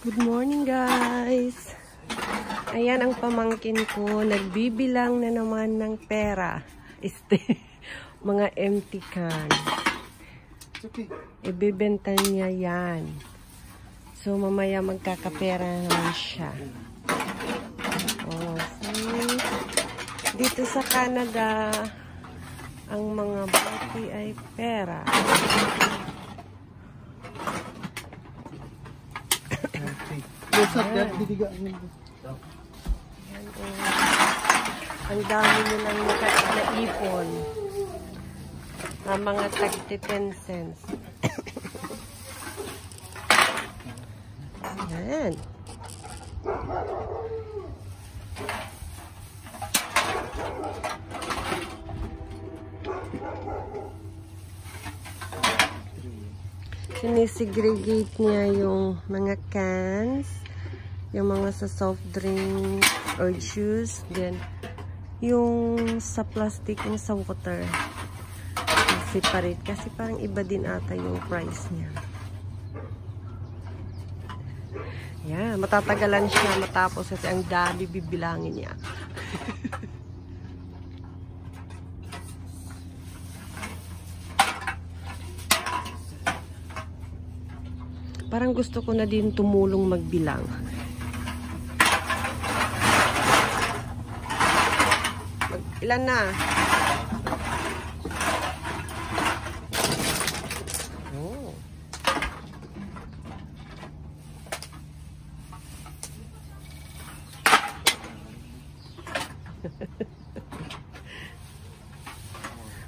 Good morning guys! Ayan ang pamangkin ko, nagbibilang na naman ng pera. Mga empty can. Ibibenta niya yan. So mamaya magkakapera naman siya. Oh, see? Dito sa Canada, ang mga bati ay pera. Ang dami nilang naipon. Mga tag 10 cents. Ayan. Sinisegregate niya yung mga cans, yung mga sa soft drink or juice, then yung sa plastic, yung sa water. Separate kasi parang iba din ata yung price niya. Yeah, matatagalan siya matapos kasi ang dami bibilangin niya. Parang gusto ko na din tumulong magbilang. Ilan na? Oh.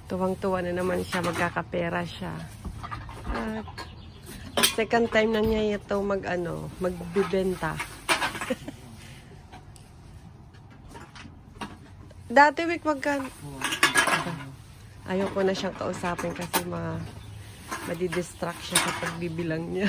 Tuwang-tuwa na naman siya, magkakapera siya. At second time na niya ito magbibenta. Dati week magkano? Ayoko na siyang kausapin kasi madidistract siya sa pagbibilang niya.